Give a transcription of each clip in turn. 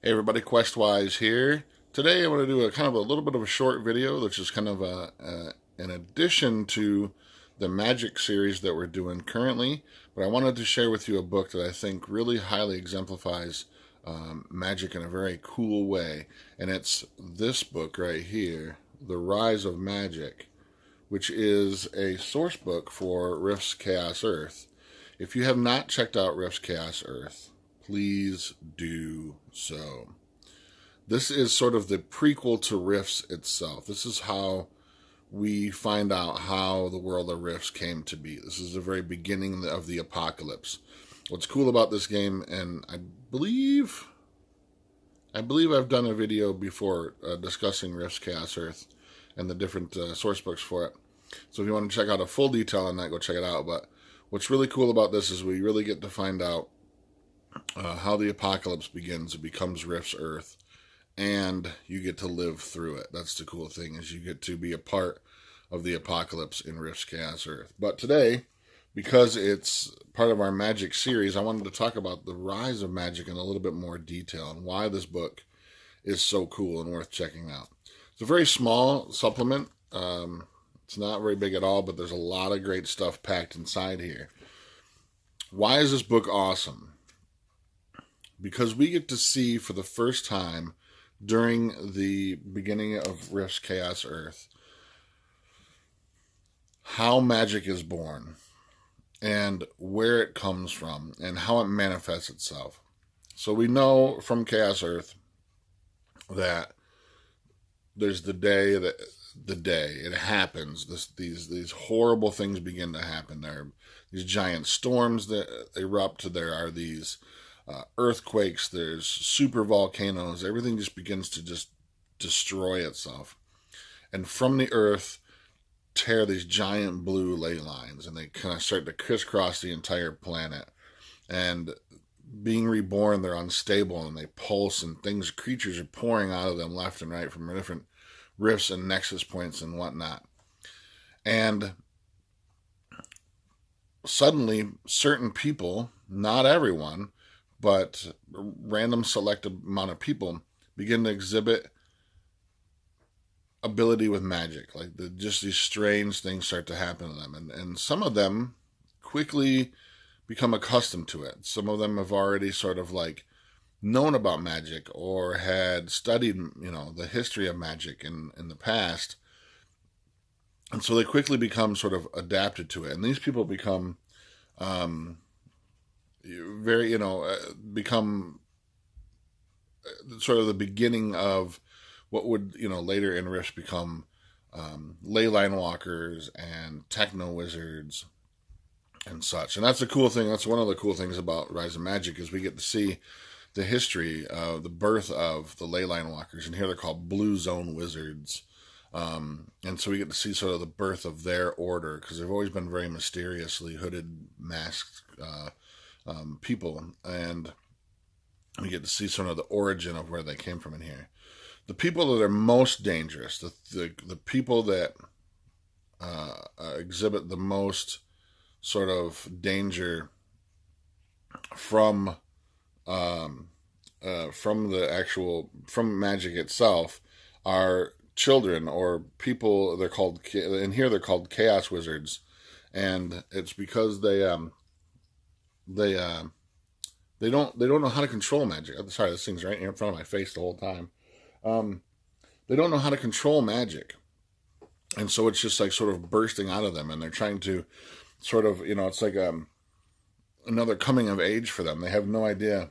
Hey everybody, Questwise here. Today I want to do a kind of a little bit of a short video, which is kind of an addition to the Magic series that we're doing currently. But I wanted to share with you a book that I think really highly exemplifies magic in a very cool way. And it's this book right here, The Rise of Magic, which is a source book for Rift's Chaos Earth. If you have not checked out Rift's Chaos Earth, please do so. This is sort of the prequel to Rifts itself. This is how we find out how the world of Rifts came to be. This is the very beginning of the apocalypse. What's cool about this game, and I believe I've done a video before discussing Rifts Chaos Earth and the different source books for it. So if you want to check out a full detail on that, go check it out. But what's really cool about this is we really get to find out how the apocalypse begins. It becomes Rift's Earth, and you get to live through it. That's the cool thing, is you get to be a part of the apocalypse in Rift's Chaos Earth. But today, because it's part of our Magic series, I wanted to talk about the rise of magic in a little bit more detail and why this book is so cool and worth checking out. It's a very small supplement. It's not very big at all, but there's a lot of great stuff packed inside here. Why is this book awesome? Because we get to see for the first time during the beginning of Rift's Chaos Earth how magic is born and where it comes from and how it manifests itself. So we know from Chaos Earth that there's the day it happens. These horrible things begin to happen. There are these giant storms that erupt. There are these earthquakes. There's super volcanoes. Everything just begins to just destroy itself. And from the earth tear these giant blue ley lines, and they kind of start to crisscross the entire planet. And being reborn, they're unstable and they pulse, and creatures are pouring out of them left and right from different rifts and nexus points and whatnot. And suddenly, certain people, not everyone, but a random selected amount of people, begin to exhibit ability with magic. Like just these strange things start to happen to them. And some of them quickly become accustomed to it. Some of them have already sort of like known about magic or had studied, the history of magic in the past. And so they quickly become sort of adapted to it. And these people become become sort of the beginning of what would, later in Rifts become ley line walkers and techno wizards and such. And that's a cool thing. That's one of the cool things about Rise of Magic, is we get to see the history of the birth of the ley line walkers. And here they're called Blue Zone Wizards. And so we get to see sort of the birth of their order, because they've always been very mysteriously hooded, masked people. And we get to see sort of the origin of where they came from in here. The people that are most dangerous, the people that exhibit the most sort of danger from magic itself, are children or people. They're called, in here they're called Chaos Wizards, and it's because they don't know how to control magic. Sorry, this thing's right here in front of my face the whole time. They don't know how to control magic. And so it's just like sort of bursting out of them, and they're trying to sort of, it's like another coming of age for them. They have no idea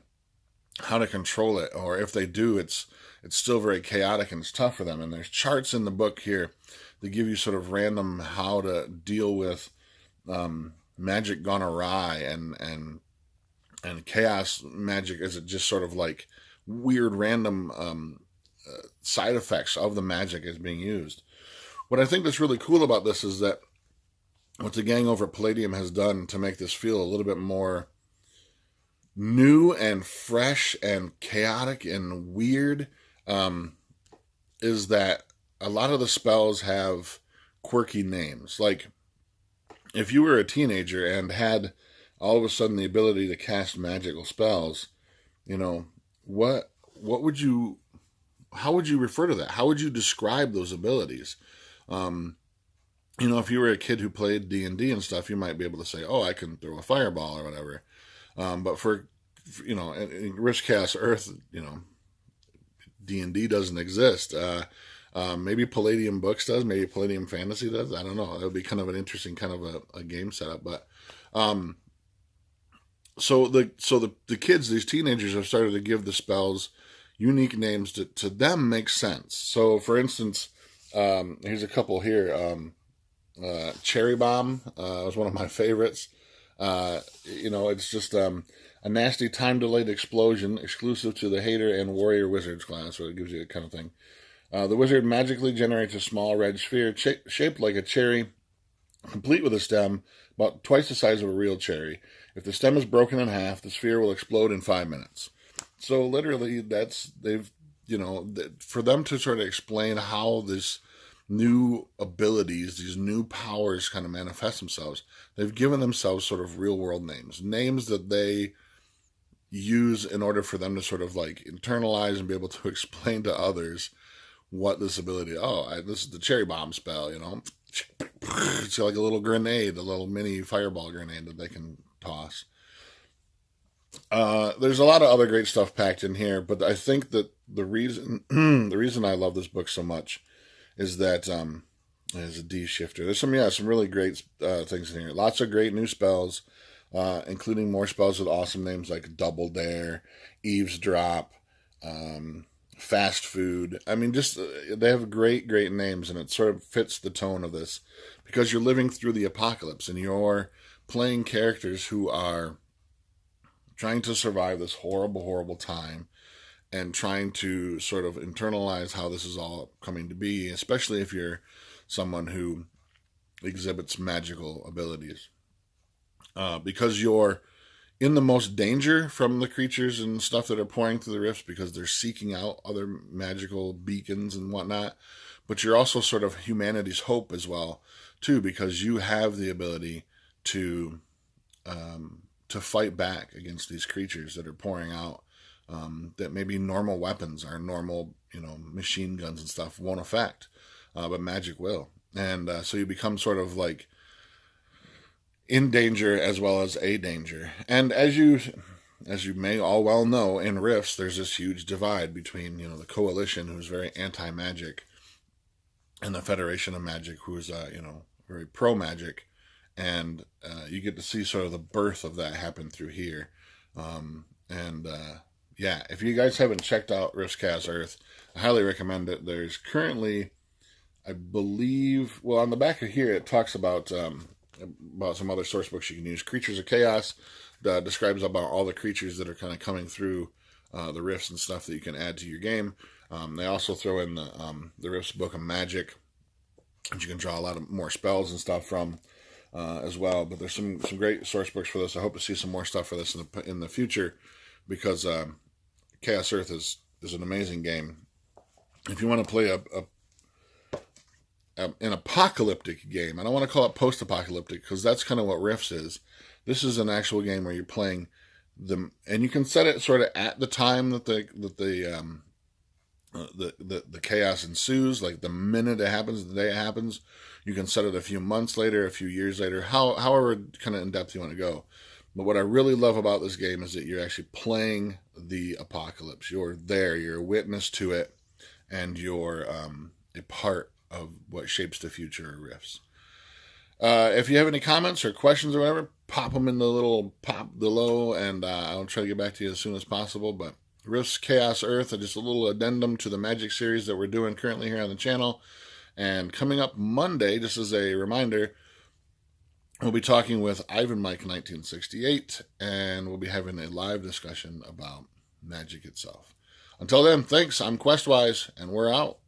how to control it, or if they do, it's still very chaotic and it's tough for them. And there's charts in the book here that give you sort of random how to deal with magic gone awry and chaos magic. Is it just sort of like weird random side effects of the magic is being used. What I think that's really cool about this is that what the gang over at Palladium has done to make this feel a little bit more new and fresh and chaotic and weird is that a lot of the spells have quirky names. Like, if you were a teenager and had all of a sudden the ability to cast magical spells, what how would you refer to that? How would you describe those abilities? If you were a kid who played D&D and stuff, you might be able to say, oh, I can throw a fireball or whatever. But for in Risk Chaos Earth, D&D doesn't exist. Maybe Palladium Books does. Maybe Palladium Fantasy does. I don't know. That would be kind of an interesting kind of a game setup. But so the kids, these teenagers, have started to give the spells unique names that to them make sense. So, for instance, here's a couple here. Cherry Bomb was one of my favorites. It's just a nasty time-delayed explosion exclusive to the Hater and Warrior Wizards class, so it gives you that kind of thing. The wizard magically generates a small red sphere shaped like a cherry, complete with a stem, about twice the size of a real cherry. If the stem is broken in half, the sphere will explode in 5 minutes. So literally, for them to sort of explain how this new abilities, these new powers kind of manifest themselves, they've given themselves sort of real world names that they use in order for them to sort of like internalize and be able to explain to others what this ability, this is the Cherry Bomb spell, it's like a little grenade, a little mini fireball grenade that they can toss. There's a lot of other great stuff packed in here, but I think that the reason I love this book so much is that there's a D shifter. There's some really great things in here. Lots of great new spells, including more spells with awesome names like Double Dare, Eavesdrop, Fast Food. I mean, just they have great names, and it sort of fits the tone of this because you're living through the apocalypse and you're playing characters who are trying to survive this horrible time and trying to sort of internalize how this is all coming to be, especially if you're someone who exhibits magical abilities. Because you're in the most danger from the creatures and stuff that are pouring through the rifts because they're seeking out other magical beacons and whatnot. But you're also sort of humanity's hope as well, too, because you have the ability to fight back against these creatures that are pouring out. That maybe normal weapons or normal, machine guns and stuff won't affect, but magic will. And so you become sort of like in danger as well as a danger. And as you may all well know, in Rifts, there's this huge divide between, the Coalition, who's very anti-magic, and the Federation of Magic, who's, very pro-magic. And you get to see sort of the birth of that happen through here. Yeah, if you guys haven't checked out Risk Chaos Earth, I highly recommend it. There's currently, I believe, on the back of here, it talks about some other source books you can use. Creatures of Chaos describes about all the creatures that are kind of coming through the rifts and stuff that you can add to your game. They also throw in the Rifts Book of Magic, which you can draw a lot of more spells and stuff from as well. But there's some great source books for this. I hope to see some more stuff for this in the future, because Chaos Earth is an amazing game. If you want to play an apocalyptic game, I don't want to call it post-apocalyptic because that's kind of what Rifts is. This is an actual game where you're playing them, and you can set it sort of at the time that the chaos ensues, like the minute it happens, the day it happens. You can set it a few months later, a few years later, however kind of in depth you want to go. But what I really love about this game is that you're actually playing the apocalypse. You're there, you're a witness to it, and you're a part of what shapes the future of Rifts. If you have any comments or questions or whatever, pop them in the little pop below, and I'll try to get back to you as soon as possible. But Rifts Chaos Earth, just a little addendum to the Magic series that we're doing currently here on the channel. And coming up Monday, just as a reminder, we'll be talking with Ivan Mike 1968, and we'll be having a live discussion about Magic itself. Until then, thanks. I'm Questwise, and we're out.